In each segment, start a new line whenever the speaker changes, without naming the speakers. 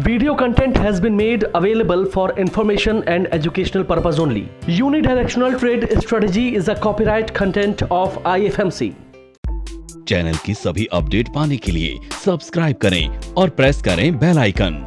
Video content has been made available for information and educational purpose only. Unidirectional trade strategy is a copyright content of IFMC.
Channel की सभी update पाने के लिए subscribe करें और press करें bell icon.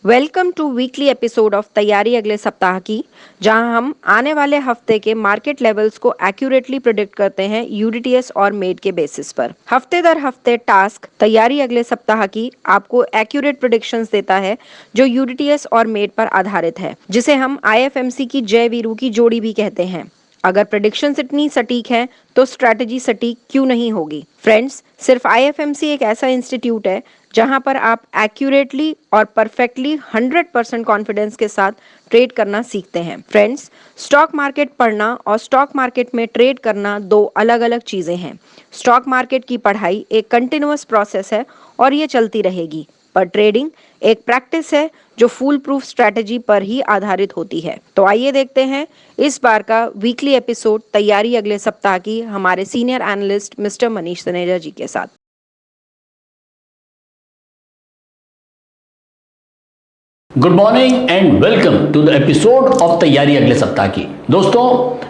Welcome to weekly episode of तैयारी अगले सप्ताह की, जहां हम आने वाले हफ्ते के मार्केट लेवल्स को एक्यूरेटली प्रिडिक्ट करते हैं यूडीटीएस और मेड के बेसिस पर। हफ्ते दर हफ्ते टास्क तैयारी अगले सप्ताह की आपको एक्यूरेट प्रिडिक्शंस देता है जो यूडीटीएस और मेड पर आधारित है, जिसे हम आईएफएमसी की जय वीरू की जोड़ी भी कहते हैं। अगर प्रेडिक्शंस इतनी सटीक हैं तो स्ट्रैटेजी सटीक क्यों नहीं होगी। फ्रेंड्स, सिर्फ आईएफएमसी एक ऐसा इंस्टीट्यूट है जहां पर आप एक्यूरेटली और परफेक्टली 100% कॉन्फिडेंस के साथ ट्रेड करना सीखते हैं। फ्रेंड्स, स्टॉक मार्केट पढ़ना और स्टॉक मार्केट में ट्रेड करना दो अलग अलग चीज़ें हैं। स्टॉक मार्केट की पढ़ाई एक कंटिन्यूअस प्रोसेस है और ये चलती रहेगी, पर ट्रेडिंग एक प्रैक्टिस है जो फूल प्रूफ स्ट्रैटेजी पर ही आधारित होती है। तो आइए देखते हैं इस बार का वीकली एपिसोड तैयारी अगले सप्ताह की हमारे senior analyst mister Manish Taneja ji के साथ।
Good morning and welcome to the episode of तैयारी अगले सप्ताह की। दोस्तों,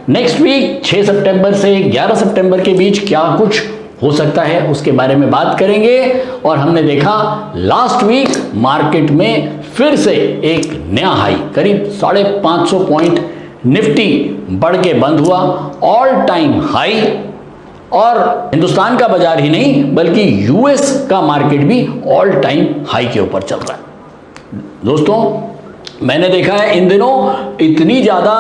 नेक्स्ट वीक 6 सितंबर से 11 सितंबर के बीच क्या कुछ हो सकता है उसके बारे में बात करेंगे। और हमने देखा लास्ट वीक मार्केट में फिर से एक नया हाई, करीब 550 पॉइंट निफ्टी बढ़ के बंद हुआ, ऑल टाइम हाई। और हिंदुस्तान का बाजार ही नहीं बल्कि यूएस का मार्केट भी ऑल टाइम हाई के ऊपर चल रहा है। दोस्तों, मैंने देखा है इन दिनों इतनी ज़्यादा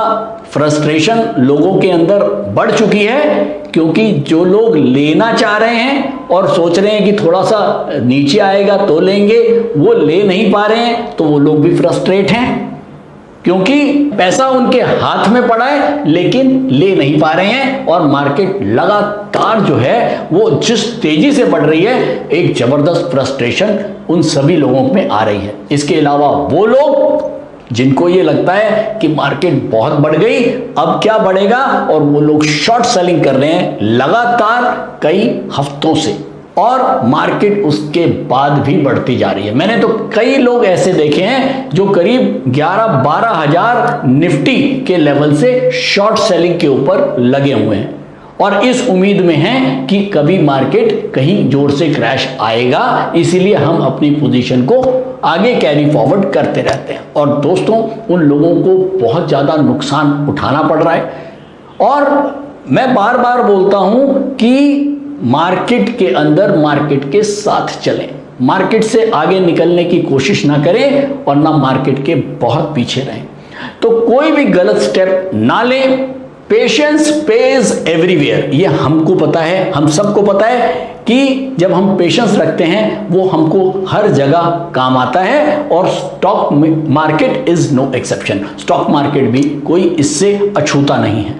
फ्रस्ट्रेशन लोगों के अंदर बढ़ चुकी है, क्योंकि जो लोग लेना चाह रहे हैं और सोच रहे हैं कि थोड़ा सा नीचे आएगा तो लेंगे, वो ले नहीं पा रहे हैं, तो वो लोग भी फ्रस्ट्रेट हैं, क्योंकि पैसा उनके हाथ में पड़ा है लेकिन ले नहीं पा रहे हैं। और मार्केट लगातार जो है वो जिस तेजी से बढ़ रही है, एक जबरदस्त फ्रस्ट्रेशन उन सभी लोगों में आ रही है। इसके अलावा वो लोग जिनको ये लगता है कि मार्केट बहुत बढ़ गई, अब क्या बढ़ेगा, और वो लोग शॉर्ट सेलिंग कर रहे हैं लगातार कई हफ्तों से, और मार्केट उसके बाद भी बढ़ती जा रही है। मैंने तो कई लोग ऐसे देखे हैं जो करीब 11-12 हजार निफ्टी के लेवल से शॉर्ट सेलिंग के ऊपर लगे हुए हैं और इस उम्मीद में हैं कि कभी मार्केट कहीं जोर से क्रैश आएगा, इसीलिए हम अपनी पोजीशन को आगे कैरी फॉरवर्ड करते रहते हैं। और दोस्तों, उन लोगों को बहुत ज़्यादा नुकसान उठाना पड़ रहा है। और मैं बार बार बोलता हूं कि मार्केट के अंदर मार्केट के साथ चलें, मार्केट से आगे निकलने की कोशिश ना करें और ना मार्केट के बहुत पीछे रहें। तो कोई भी गलत स्टेप ना लें। पेशेंस पेज एवरीवेयर, ये हमको पता है, हम सबको पता है कि जब हम पेशेंस रखते हैं वो हमको हर जगह काम आता है, और stock market is no exception. Stock market भी कोई इससे अछूता नहीं है।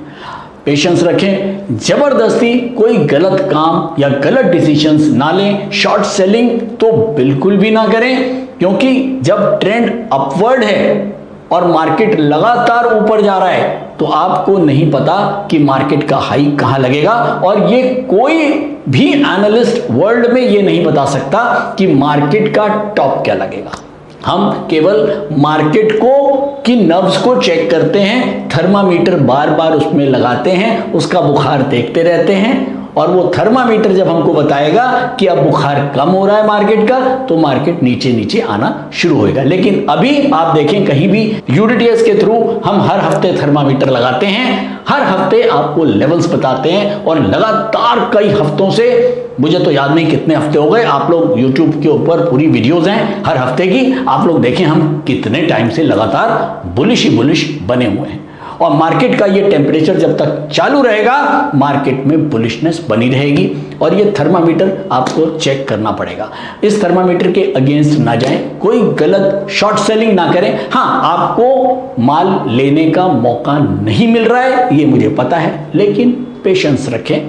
पेशेंस रखें, जबरदस्ती कोई गलत काम या गलत डिसीजंस ना लें। शॉर्ट सेलिंग तो बिल्कुल भी ना करें, क्योंकि जब ट्रेंड अपवर्ड है और मार्केट लगातार ऊपर जा रहा है तो आपको नहीं पता कि मार्केट का हाई कहां लगेगा, और ये कोई भी एनालिस्ट वर्ल्ड में ये नहीं बता सकता कि मार्केट का टॉप क्या लगेगा। हम केवल मार्केट को की नब्ज को चेक करते हैं, थर्मामीटर बार बार उसमें लगाते हैं, उसका बुखार देखते रहते हैं, और वो थर्मामीटर जब हमको बताएगा कि अब बुखार कम हो रहा है मार्केट का, तो मार्केट नीचे नीचे आना शुरू होएगा। लेकिन अभी आप देखें, कहीं भी यूडीटीएस के थ्रू हम हर हफ्ते थर्मामीटर लगाते हैं, हर हफ्ते आपको लेवल्स बताते हैं, और लगातार कई हफ्तों से, मुझे तो याद नहीं कितने हफ्ते हो गए, आप लोग यूट्यूब के ऊपर पूरी वीडियोस हैं हर हफ्ते की, आप लोग देखें हम कितने टाइम से लगातार बुलिश ही बुलिश बने हुए हैं। और मार्केट का ये टेम्परेचर जब तक चालू रहेगा, मार्केट में बुलिशनेस बनी रहेगी, और ये थर्मामीटर आपको चेक करना पड़ेगा। इस थर्मामीटर के अगेंस्ट ना जाएं, कोई गलत शॉर्ट सेलिंग ना करें। हाँ, आपको माल लेने का मौका नहीं मिल रहा है, ये मुझे पता है, लेकिन पेशेंस रखें।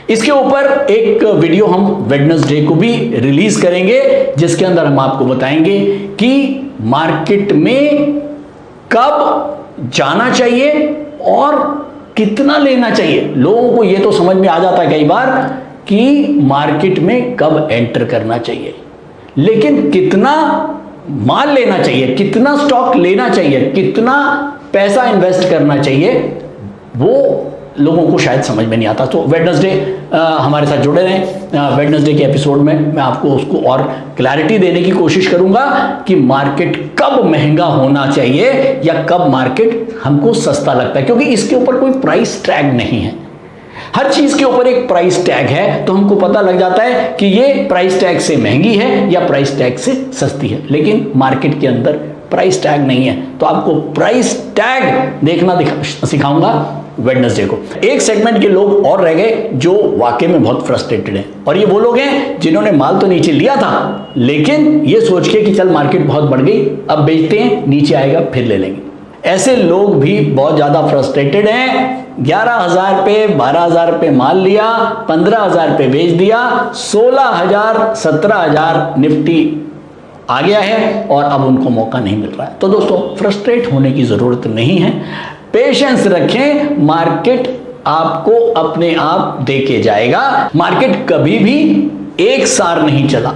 इसके ऊपर एक वीडियो हम वेडनेसडे को भी रिलीज करेंगे, जिसके अंदर हम आपको बताएंगे कि मार्केट में कब जाना चाहिए और कितना लेना चाहिए। लोगों को यह तो समझ में आ जाता है कई बार कि मार्केट में कब एंटर करना चाहिए, लेकिन कितना माल लेना चाहिए, कितना स्टॉक लेना चाहिए, कितना पैसा इन्वेस्ट करना चाहिए, वो लोगों को शायद समझ में नहीं आता। तो वेडनेसडे हमारे साथ जुड़े रहें। वेडनेसडे के एपिसोड में मैं आपको उसको और क्लैरिटी देने की कोशिश करूंगा कि मार्केट कब महंगा होना चाहिए या कब मार्केट हमको सस्ता लगता है, क्योंकि इसके ऊपर कोई प्राइस टैग नहीं है। हर चीज के ऊपर एक प्राइस टैग है, तो हमको पता लग जाता है कि ये प्राइस टैग से महंगी है या प्राइस टैग से सस्ती है। लेकिन मार्केट के अंदर प्राइस टैग नहीं है, तो आपको प्राइस टैग देखना सिखाऊंगा वेडनेसडे को। एक सेगमेंट के लोग और रह गए जो वाकई में बहुत फ्रस्ट्रेटेड हैं, और ये वो लोग हैं जिन्होंने माल तो नीचे लिया था, लेकिन ये सोच के कि चल मार्केट बहुत बढ़ गई, अब बेचते हैं, नीचे आएगा फिर ले लेंगे। ऐसे लोग भी बहुत ज्यादा फ्रस्ट्रेटेड हैं। 11,000 पे 12,000 पे माल लिया, 15,000 पे बेच दिया, 16,000 17,000 निफ्टी आ गया है और अब उनको मौका नहीं मिल रहा है। तो दोस्तों, फ्रस्ट्रेट होने की जरूरत नहीं है, पेशेंस रखें, मार्केट आपको अपने आप देके जाएगा। मार्केट कभी भी एक सार नहीं चला।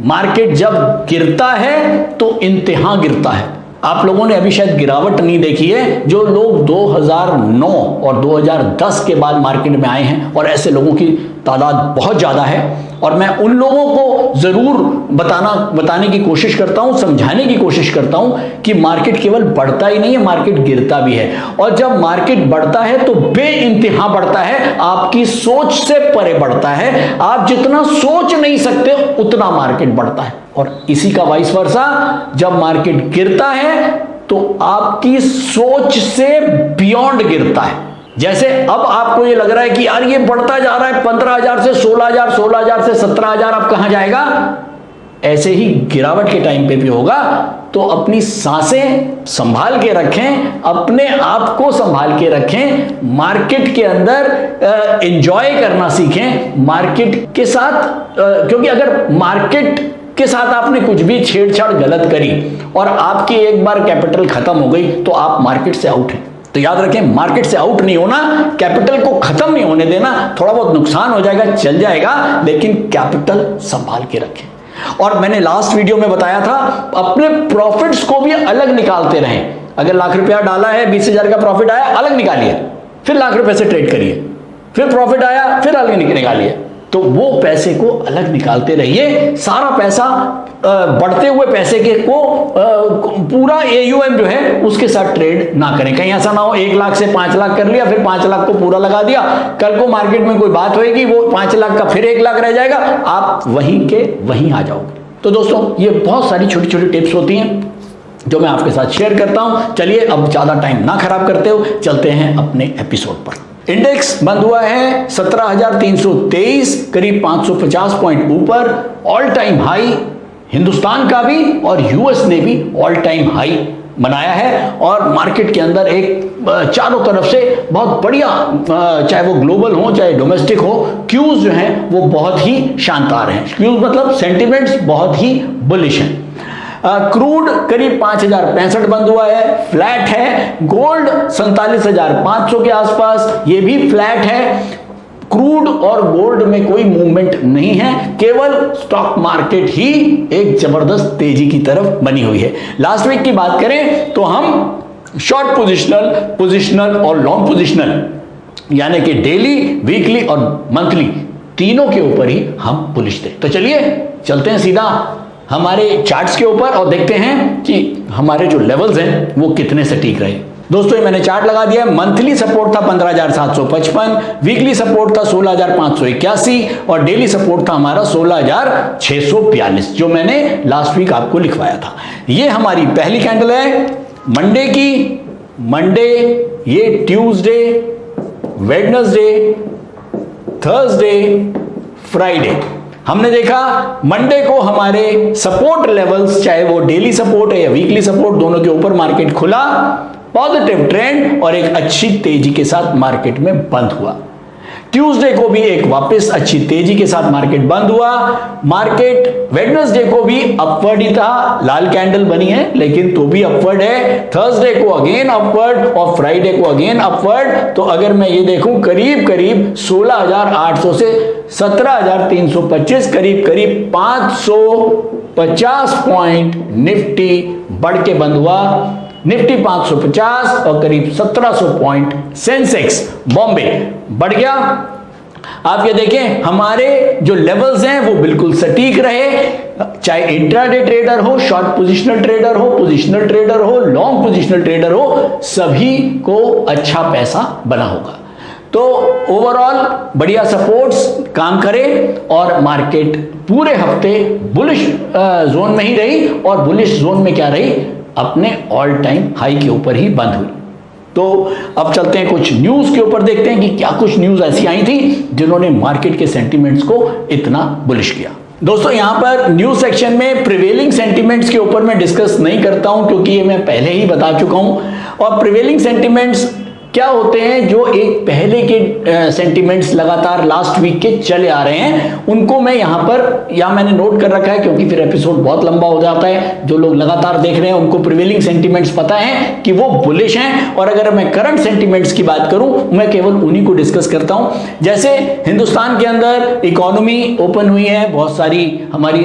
मार्केट जब गिरता है तो इंतहा गिरता है। आप लोगों ने अभी शायद गिरावट नहीं देखी है। जो लोग 2009 और 2010 के बाद मार्केट में आए हैं, और ऐसे लोगों की तादाद बहुत ज़्यादा है, और मैं उन लोगों को ज़रूर बताने की कोशिश करता हूं, समझाने की कोशिश करता हूं कि मार्केट केवल बढ़ता ही नहीं है, मार्केट गिरता भी है। और जब मार्केट बढ़ता है तो बेइंतहा बढ़ता है, आपकी सोच से परे बढ़ता है। आप जितना सोच नहीं सकते उतना मार्केट बढ़ता है, और इसी का वाइस वर्सा, जब मार्केट गिरता है तो आपकी सोच से बियॉन्ड गिरता है। जैसे अब आपको ये लग रहा है कि यार ये बढ़ता जा रहा है 15,000 से 16,000, 16,000 से 17,000, अब कहां जाएगा, ऐसे ही गिरावट के टाइम पे भी होगा। तो अपनी सांसें संभाल के रखें, अपने आप को संभाल के रखें, मार्केट के अंदर एंजॉय करना सीखें मार्केट के साथ, क्योंकि अगर मार्केट के साथ आपने कुछ भी छेड़छाड़ गलत करी और आपकी एक बार कैपिटल खत्म हो गई तो आप मार्केट से आउट हैं। तो याद रखें, मार्केट से आउट नहीं होना, कैपिटल को खत्म नहीं होने देना। थोड़ा बहुत नुकसान हो जाएगा, चल जाएगा, लेकिन कैपिटल संभाल के रखें। और मैंने लास्ट वीडियो में बताया था, अपने प्रॉफिट्स को भी अलग निकालते रहें। अगर लाख रुपया डाला है, 20,000 का प्रॉफिट आया, अलग निकालिए, फिर लाख रुपए से ट्रेड करिए, फिर प्रॉफिट आया, फिर अलग निकालिए। तो वो पैसे को अलग निकालते रहिए। सारा पैसा बढ़ते हुए पैसे के को पूरा AUM जो है उसके साथ ट्रेड ना करें। कहीं ऐसा ना हो 1 लाख से 5 लाख कर लिया, फिर 5 लाख को पूरा लगा दिया, कल को मार्केट में कोई बात होगी, वो 5 लाख का फिर 1 लाख रह जाएगा, आप वहीं के वहीं आ जाओगे। तो दोस्तों, ये बहुत सारी छोटी छोटी टिप्स होती हैं जो मैं आपके साथ शेयर करता हूं। चलिए, अब ज्यादा टाइम ना खराब करते हो, चलते हैं अपने एपिसोड पर। इंडेक्स बंद हुआ है 17,323, करीब 550 पॉइंट ऊपर, ऑल टाइम हाई हिंदुस्तान का भी और यूएस ने भी ऑल टाइम हाई बनाया है। और मार्केट के अंदर एक चारों तरफ से बहुत बढ़िया, चाहे वो ग्लोबल हो चाहे डोमेस्टिक हो, क्यूज जो हैं वो बहुत ही शानदार हैं। क्यूज मतलब सेंटिमेंट्स बहुत ही बुलिश हैं। क्रूड करीब 5,065 बंद हुआ है, फ्लैट है। गोल्ड 47,500 के आसपास, ये भी फ्लैट है। क्रूड और गोल्ड में कोई मूवमेंट नहीं है, केवल स्टॉक मार्केट ही एक जबरदस्त तेजी की तरफ बनी हुई है। लास्ट वीक की बात करें तो हम शॉर्ट पोजिशनल और लॉन्ग पोजिशनल, यानी कि डेली, वीकली और मंथली, तीनों के ऊपर ही हम बुलिश थे। तो चलिए चलते हैं सीधा हमारे चार्ट्स के ऊपर और देखते हैं कि हमारे जो लेवल्स हैं वो कितने सटीक रहे। दोस्तों, ये मैंने चार्ट लगा दिया है। मंथली सपोर्ट था 15,755, वीकली सपोर्ट था 16,581 और डेली सपोर्ट था हमारा 16,642, जो मैंने लास्ट वीक आपको लिखवाया था। ये हमारी पहली कैंडल है मंडे की। मंडे, ये ट्यूसडे, वेडनेसडे, थर्सडे, फ्राइडे। हमने देखा मंडे को हमारे सपोर्ट लेवल्स, चाहे वो डेली सपोर्ट है या वीकली सपोर्ट, दोनों के ऊपर मार्केट खुला, पॉजिटिव ट्रेंड और एक अच्छी तेजी के साथ मार्केट में बंद हुआ। ट्यूसडे को भी एक वापस अच्छी तेजी के साथ मार्केट बंद हुआ। मार्केट वेडनेसडे को भी अपवर्ड ही था, लाल कैंडल बनी है लेकिन तो भी अपवर्ड है। थर्सडे को अगेन अपवर्ड और फ्राइडे को अगेन अपवर्ड। तो अगर मैं ये देखूं करीब करीब 16,800 से 17,325 करीब करीब 550 पॉइंट निफ्टी बढ़ के बंद हुआ। निफ्टी 550 और करीब 1700 पॉइंट सेंसेक्स बॉम्बे बढ़ गया। आप ये देखें हमारे जो लेवल्स हैं वो बिल्कुल सटीक रहे, चाहे इंट्राडे ट्रेडर हो, शॉर्ट पोजिशनल ट्रेडर हो, पोजिशनल ट्रेडर हो, लॉन्ग पोजिशनल ट्रेडर हो, सभी को अच्छा पैसा बना होगा। तो ओवरऑल बढ़िया सपोर्ट्स काम करे और मार्केट पूरे हफ्ते बुलिश जोन में ही रही और बुलिश जोन में क्या रही, अपने ऑल टाइम हाई के ऊपर ही बंद हुई। तो अब चलते हैं कुछ न्यूज के ऊपर, देखते हैं कि क्या कुछ न्यूज ऐसी आई थी जिन्होंने मार्केट के सेंटीमेंट्स को इतना बुलिश किया। दोस्तों यहां पर न्यूज सेक्शन में प्रिवेलिंग सेंटीमेंट्स के ऊपर मैं डिस्कस नहीं करता हूं क्योंकि ये मैं पहले ही बता चुका हूं। और प्रिवेलिंग सेंटीमेंट्स क्या होते हैं, जो एक पहले के सेंटीमेंट्स लगातार लास्ट वीक के चले आ रहे हैं, उनको मैं यहाँ मैंने नोट कर रखा है क्योंकि फिर एपिसोड बहुत लंबा हो जाता है। जो लोग लगातार देख रहे हैं उनको प्रिवेलिंग सेंटीमेंट्स पता है कि वो बुलिश हैं। और अगर मैं करंट सेंटीमेंट्स की बात करूं, मैं केवल उन्हीं को डिस्कस करता हूं। जैसे हिंदुस्तान के अंदर इकोनॉमी ओपन हुई है, बहुत सारी हमारी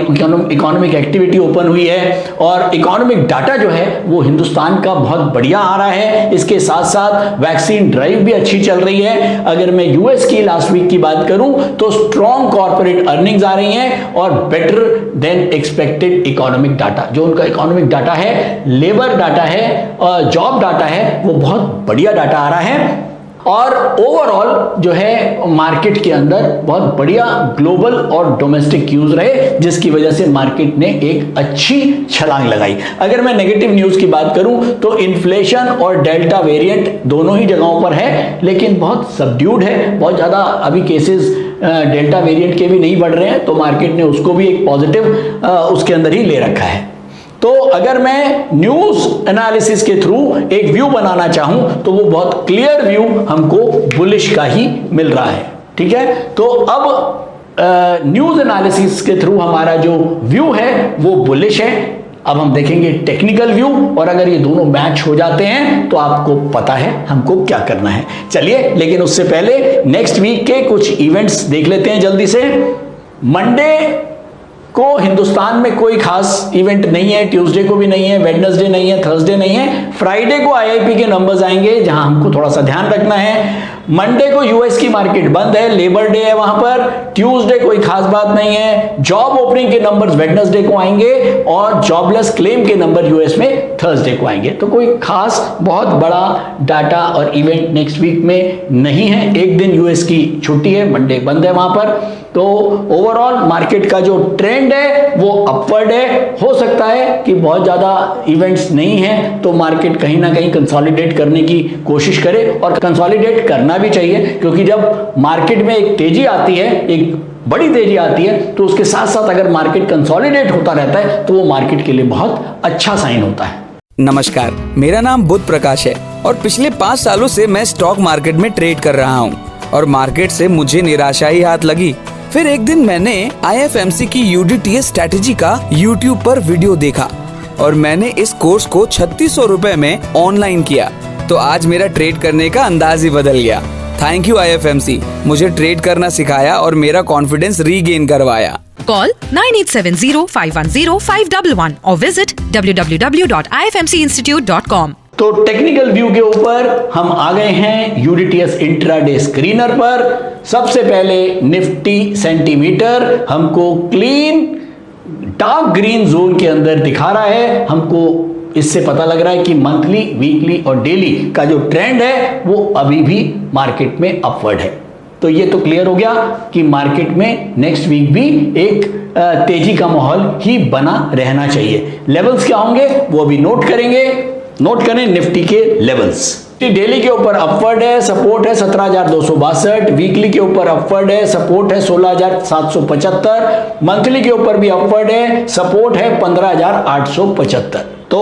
इकोनॉमिक एक्टिविटी ओपन हुई है और इकोनॉमिक डाटा जो है वो हिंदुस्तान का बहुत बढ़िया आ रहा है। इसके साथ साथ वैक्सीन ड्राइव भी अच्छी चल रही है। अगर मैं यूएस की लास्ट वीक की बात करूं तो स्ट्रॉन्ग कॉर्पोरेट अर्निंग्स आ रही हैं और better than expected economic data, जो उनका इकोनॉमिक डाटा है, लेबर डाटा है और जॉब डाटा है, वो बहुत बढ़िया डाटा आ रहा है। और ओवरऑल जो है मार्केट के अंदर बहुत बढ़िया ग्लोबल और डोमेस्टिक न्यूज रहे, जिसकी वजह से मार्केट ने एक अच्छी छलांग लगाई। अगर मैं नेगेटिव न्यूज की बात करूं तो इन्फ्लेशन और डेल्टा वेरिएंट दोनों ही जगहों पर है, लेकिन बहुत सबड्यूड है, बहुत ज्यादा अभी केसेस डेल्टा वेरिएंट के भी नहीं बढ़ रहे हैं, तो मार्केट ने उसको भी एक पॉजिटिव उसके अंदर ही ले रखा है। तो अगर मैं न्यूज एनालिसिस के थ्रू एक व्यू बनाना चाहूं तो वो बहुत क्लियर व्यू हमको बुलिश का ही मिल रहा है। ठीक है, तो अब न्यूज एनालिसिस के थ्रू हमारा जो व्यू है वो बुलिश है। अब हम देखेंगे टेक्निकल व्यू, और अगर ये दोनों मैच हो जाते हैं तो आपको पता है हमको क्या करना है। चलिए, लेकिन उससे पहले नेक्स्ट वीक के कुछ इवेंट्स देख लेते हैं जल्दी से। मंडे को हिंदुस्तान में कोई खास इवेंट नहीं है, ट्यूसडे को भी नहीं है, वेडनेसडे नहीं है, थर्सडे नहीं है। फ्राइडे को आईआईपी के नंबर्स आएंगे जहां हमको थोड़ा सा ध्यान रखना है। मंडे को यूएस की मार्केट बंद है, लेबर डे है वहां पर। ट्यूसडे कोई खास बात नहीं है। जॉब ओपनिंग के नंबर्स वेडनेसडे को आएंगे और जॉबलेस क्लेम के नंबर यूएस में थर्सडे को आएंगे। तो कोई खास बहुत बड़ा डाटा और इवेंट नेक्स्ट वीक में नहीं है। एक दिन यूएस की छुट्टी है, मंडे बंद है वहां पर। तो ओवरऑल मार्केट का जो ट्रेंड है वो अपवर्ड है। हो सकता है कि बहुत ज्यादा इवेंट्स नहीं है तो मार्केट कहीं ना कहीं कंसोलिडेट करने की कोशिश करे, और कंसोलिडेट करना भी चाहिए, क्योंकि जब मार्केट में एक तेजी आती है, एक बड़ी तेजी आती है, तो उसके साथ साथ अगर मार्केट कंसोलिडेट होता रहता है तो वो मार्केट के लिए बहुत अच्छा साइन होता है।
नमस्कार, मेरा नाम बुध प्रकाश है और पिछले 5 सालों से मैं स्टॉक मार्केट में ट्रेड कर रहा हूँ और मार्केट से मुझे निराशा ही हाथ लगी। फिर एक दिन मैंने IFMC की UDTS स्ट्रैटेजी का YouTube पर वीडियो देखा और मैंने इस कोर्स को 3600 रुपए में ऑनलाइन किया, तो आज मेरा ट्रेड करने का अंदाज ही बदल गया। थैंक यू IFMC, मुझे ट्रेड करना सिखाया और मेरा कॉन्फिडेंस रीगेन करवाया।
Call 9870510511 or visit www.ifmcinstitute.com।
तो टेक्निकल व्यू के ऊपर हम आ गए हैं यूडीटीएस इंट्राडे स्क्रीनर पर। सबसे पहले निफ्टी सेंटीमीटर हमको क्लीन डार्क ग्रीन जोन के अंदर दिखा रहा है। हमको इससे पता लग रहा है कि मंथली, वीकली और डेली का जो ट्रेंड है वो अभी भी मार्केट में अपवर्ड है। तो ये तो क्लियर हो गया कि मार्केट में नेक्स्ट वीक भी एक तेजी का माहौल ही बना रहना चाहिए। लेवल्स क्या होंगे वो अभी नोट करेंगे। नोट करें निफ्टी के लेवल्स। डेली के ऊपर अपवर्ड है, सपोर्ट है 17,262। वीकली के ऊपर अपवर्ड है, सपोर्ट है 16,775। मंथली के ऊपर भी अपवर्ड है, सपोर्ट है 15,875। तो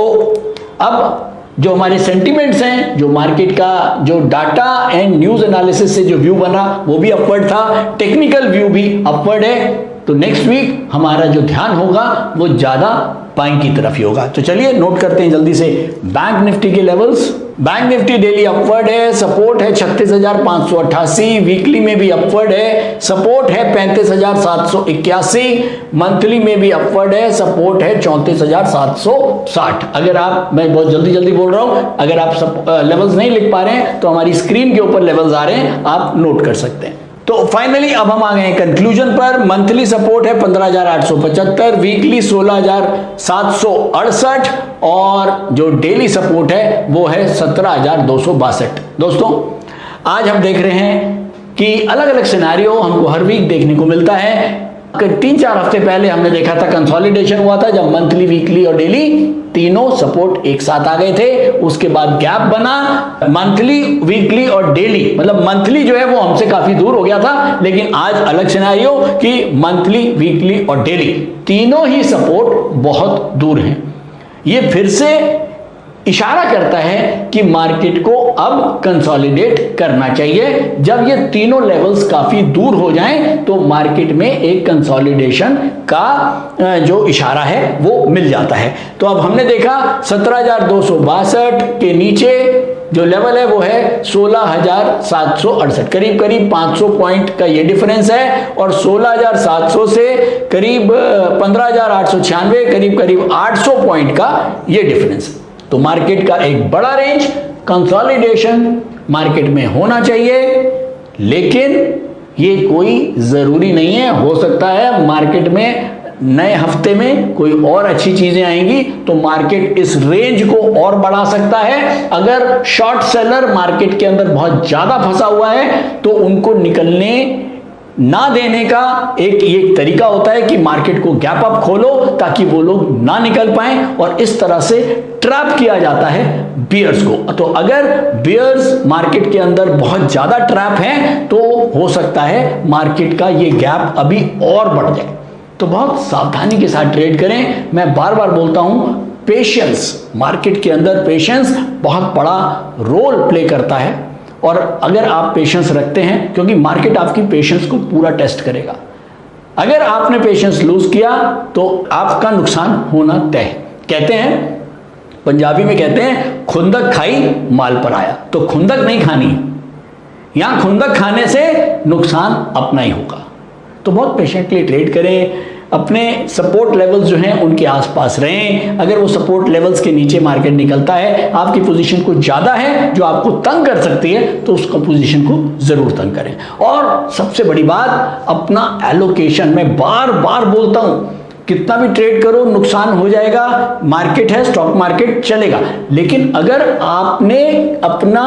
अब जो हमारे सेंटिमेंट्स हैं, जो मार्केट का जो डाटा एंड न्यूज एनालिसिस से जो व्यू बना वो भी अपवर्ड था, टेक्निकल व्यू भी अपवर्ड है। तो नेक्स्ट वीक हमारा जो ध्यान होगा वो ज्यादा बाइंग की तरफ ही होगा। तो चलिए नोट करते हैं जल्दी से बैंक निफ्टी के levels. Bank Nifty daily upward है, सपोर्ट है 36,588, वीकली में भी अपवर्ड है, सपोर्ट है 35,781, मंथली में भी अपवर्ड है, सपोर्ट है 34,760। अगर आप, मैं बहुत जल्दी जल्दी बोल रहा हूं, अगर आप लेवल्स नहीं लिख पा रहे हैं तो हमारी स्क्रीन के ऊपर लेवल्स आ रहे हैं, आप नोट कर सकते हैं। तो फाइनली अब हम आ गए हैं कंक्लूजन पर। मंथली सपोर्ट है 15,875, वीकली 16,768 और जो डेली सपोर्ट है वो है 17,262। दोस्तों आज हम देख रहे हैं कि अलग अलग सिनेरियो हमको हर वीक देखने को मिलता है। 3-4 हफ्ते पहले हमने देखा था कंसोलिडेशन हुआ था जब मंथली, वीकली और डेली तीनों सपोर्ट एक साथ आ गए थे। उसके बाद गैप बना, मंथली, वीकली और डेली, मतलब मंथली जो है वो हमसे काफी दूर हो गया था, लेकिन आज अलग सिनेरियो कि मंथली, वीकली और डेली तीनों ही सपोर्ट बहुत दूर हैं। ये फिर से इशारा करता है कि मार्केट को अब कंसोलिडेट करना चाहिए। जब ये तीनों लेवल्स काफी दूर हो जाएं तो मार्केट में एक कंसोलिडेशन का जो इशारा है वो मिल जाता है। तो अब हमने देखा 17,262 के नीचे जो लेवल है वो है 16,768, करीब करीब 500 पॉइंट का ये डिफरेंस है, और 16,700 से करीब 15,896, करीब करीब 800 पॉइंट का ये डिफरेंस। तो मार्केट का एक बड़ा रेंज कंसोलिडेशन मार्केट में होना चाहिए, लेकिन ये कोई जरूरी नहीं है। हो सकता है मार्केट में नए हफ्ते में कोई और अच्छी चीजें आएंगी तो मार्केट इस रेंज को और बढ़ा सकता है। अगर शॉर्ट सेलर मार्केट के अंदर बहुत ज्यादा फंसा हुआ है तो उनको निकलने ना देने का एक तरीका होता है कि मार्केट को गैप अप खोलो ताकि वो लोग ना निकल पाएं, और इस तरह से ट्रैप किया जाता है बियर्स को। तो अगर बियर्स मार्केट के अंदर बहुत ज्यादा ट्रैप हैं तो हो सकता है मार्केट का ये गैप अभी और बढ़ जाए। तो बहुत सावधानी के साथ ट्रेड करें। मैं बार बार बोलता हूं, पेशेंस, मार्केट के अंदर पेशेंस बहुत बड़ा रोल प्ले करता है, और अगर आप पेशेंस रखते हैं, क्योंकि मार्केट आपकी पेशेंस को पूरा टेस्ट करेगा, अगर आपने पेशेंस लूज किया तो आपका नुकसान होना तय है। कहते हैं, पंजाबी में कहते हैं, खुंदक खाई माल पर आया। तो खुंदक नहीं खानी, यहां खुंदक खाने से नुकसान अपना ही होगा। तो बहुत पेशेंटली ट्रेड करें, अपने सपोर्ट लेवल्स जो हैं उनके आसपास रहें। अगर वो सपोर्ट लेवल्स के नीचे मार्केट निकलता है, आपकी पोजीशन कुछ ज्यादा है जो आपको तंग कर सकती है, तो उसको पोजीशन को जरूर तंग करें। और सबसे बड़ी बात, अपना एलोकेशन, मैं बार बार बोलता हूं, कितना भी ट्रेड करो नुकसान हो जाएगा, मार्केट है, स्टॉक मार्केट चलेगा, लेकिन अगर आपने अपना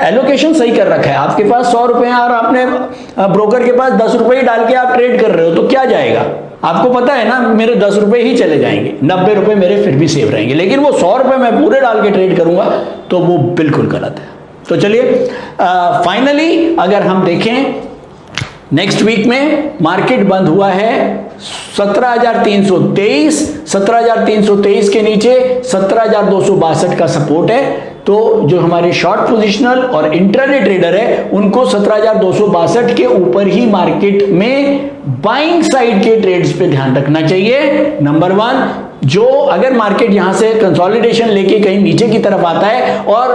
एलोकेशन सही कर रखा है, आपके पास 100 रुपए हैं और आपने ब्रोकर के पास 10 रुपए ही डाल के आप ट्रेड कर रहे हो, तो क्या जाएगा? आपको पता है ना, मेरे 10 रुपए ही चले जाएंगे, 90 रुपए मेरे फिर भी सेव रहेंगे। लेकिन वो 100 रुपए मैं पूरे डाल के ट्रेड करूंगा तो वो बिल्कुल गलत है। तो चलिए फाइनली अगर हम देखें, नेक्स्ट वीक में मार्केट बंद हुआ है 17,323, 17,323 के नीचे 17,262 का सपोर्ट है। तो जो हमारे शॉर्ट पोजिशनल और इंट्राडे ट्रेडर है उनको 17,262 के ऊपर ही मार्केट में बाइंग साइड के ट्रेड्स पे ध्यान रखना चाहिए। नंबर 1, जो अगर मार्केट यहां से कंसोलिडेशन लेके कहीं नीचे की तरफ आता है और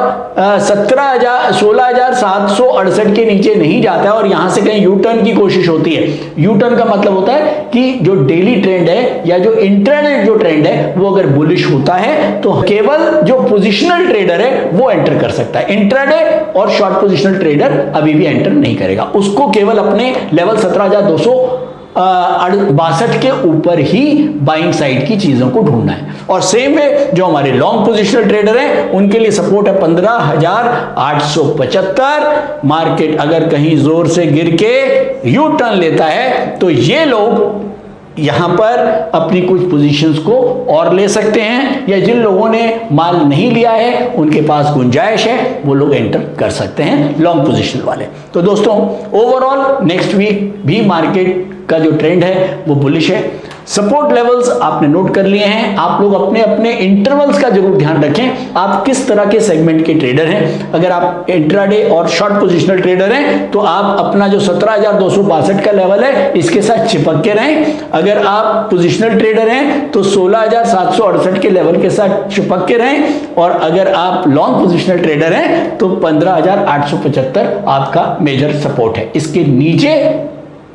16,768 के नीचे नहीं जाता है और यहां से कहीं यू टर्न की कोशिश होती है, यू टर्न का मतलब होता है कि जो डेली ट्रेंड है या जो इंट्राडे जो ट्रेंड है वो अगर बुलिश होता है तो केवल जो पोजिशनल ट्रेडर है वो एंटर कर सकता है। इंट्राडे और शॉर्ट पोजिशनल ट्रेडर अभी भी एंटर नहीं करेगा, उसको केवल अपने लेवल 17,262 के ऊपर ही बाइंग साइड की चीजों को ढूंढना है। और सेम वे जो हमारे लॉन्ग पोजिशनल ट्रेडर हैं उनके लिए सपोर्ट है 15,875। मार्केट अगर कहीं जोर से गिर के यू टर्न लेता है तो ये लोग यहां पर अपनी कुछ पोजीशंस को और ले सकते हैं, या जिन लोगों ने माल नहीं लिया है उनके पास गुंजाइश है, वो लोग एंटर कर सकते हैं, लॉन्ग पोजीशन वाले। तो दोस्तों ओवरऑल नेक्स्ट वीक भी मार्केट का जो ट्रेंड है वो बुलिश है। सपोर्ट लेवल्स आपने नोट कर लिए हैं। आप लोग अपने अपने इंटरवल्स का जरूर ध्यान रखें। आप किस तरह के सेगमेंट के ट्रेडर हैं। अगर आप इंट्राडे और शॉर्ट पोजिशनल ट्रेडर हैं तो आप अपना जो 17,262 का लेवल है इसके साथ चिपक के रहें। अगर आप पोजिशनल ट्रेडर हैं तो 16,768 के लेवल के साथ चिपक के रहें। और अगर आप लॉन्ग पोजिशनल ट्रेडर हैं तो 15,875 आपका मेजर सपोर्ट है। इसके नीचे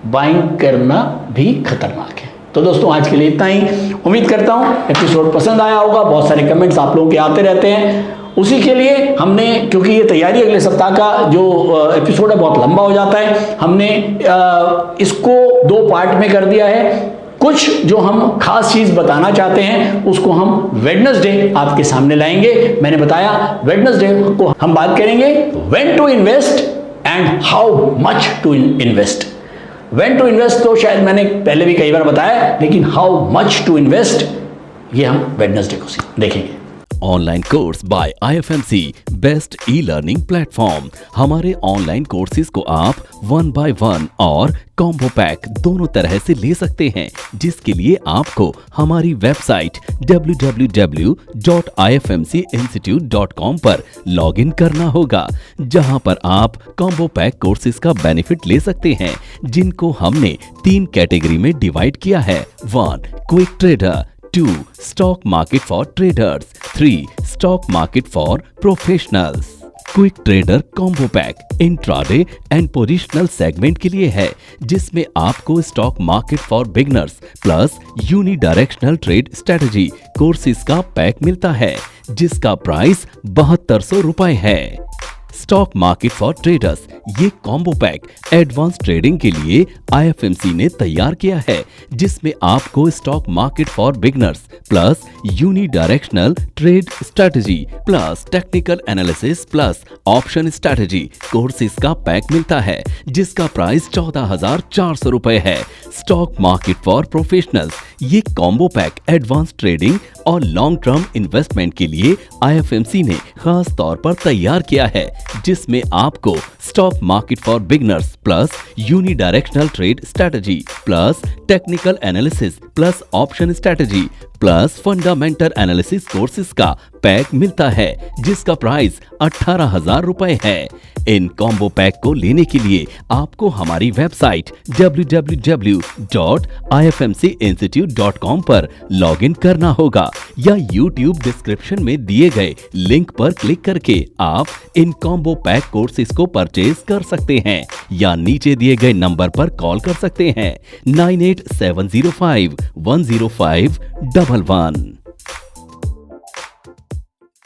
बाइंग करना भी खतरनाक है। तो दोस्तों आज के लिए इतना ही। उम्मीद करता हूं एपिसोड पसंद आया होगा। बहुत सारे कमेंट्स आप लोगों के आते रहते हैं। उसी के लिए हमने, क्योंकि ये तैयारी अगले सप्ताह का जो एपिसोड है बहुत लंबा हो जाता है, हमने इसको 2 पार्ट में कर दिया है। कुछ जो हम खास चीज बताना चाहते हैं उसको हम वेडनेसडे आपके सामने लाएंगे। मैंने बताया वेडनेसडे को हम बात करेंगे when to invest and how much to invest. When to invest तो शायद मैंने पहले भी कई बार बताया, लेकिन हाउ मच टू इन्वेस्ट ये हम वेडनेसडे को देखेंगे।
Online course by IFMC best e-learning platform. हमारे ऑनलाइन कोर्सेज को आप 1 by 1 और कॉम्बो पैक दोनों तरह से ले सकते हैं, जिसके लिए आपको हमारी वेबसाइट www.ifmcinstitute.com पर लॉगिन करना होगा, जहां पर आप कॉम्बो पैक कोर्सेज का बेनिफिट ले सकते हैं, जिनको हमने 3 कैटेगरी में डिवाइड किया है। 1 quick trader, 2 stock market for traders, 3 stock market for professionals. Quick trader combo pack intraday and positional segment के लिए है, जिसमें आपको stock market for beginners plus unidirectional trade strategy courses का पैक मिलता है, जिसका प्राइस 7200 रुपए है। स्टॉक मार्केट फॉर ट्रेडर्स ये कॉम्बो पैक एडवांस ट्रेडिंग के लिए IFMC ने तैयार किया है, जिसमें आपको stock market for beginners plus unidirectional trade strategy plus technical analysis plus option strategy courses का पैक मिलता है, जिसका प्राइस 14,400 रुपए है। स्टॉक मार्केट फॉर प्रोफेशनल्स ये कॉम्बो पैक एडवांस ट्रेडिंग और लॉन्ग टर्म इन्वेस्टमेंट के लिए IFMC ने खास तौर पर तैयार किया है, जिसमें आपको stock market for beginners plus unidirectional trade strategy plus technical analysis plus option strategy plus fundamental analysis courses का पैक मिलता है, जिसका प्राइस 18,000 रुपए है। इन कॉम्बो पैक को लेने के लिए आपको हमारी वेबसाइट www.ifmcinstitute.com पर लॉगिन करना होगा, या YouTube डिस्क्रिप्शन में दिए गए लिंक पर क्लिक करके आप इन कॉम्बो पैक कोर्सेज को परचेज कर सकते हैं, या नीचे दिए गए नंबर पर कॉल कर सकते हैं 9870510511।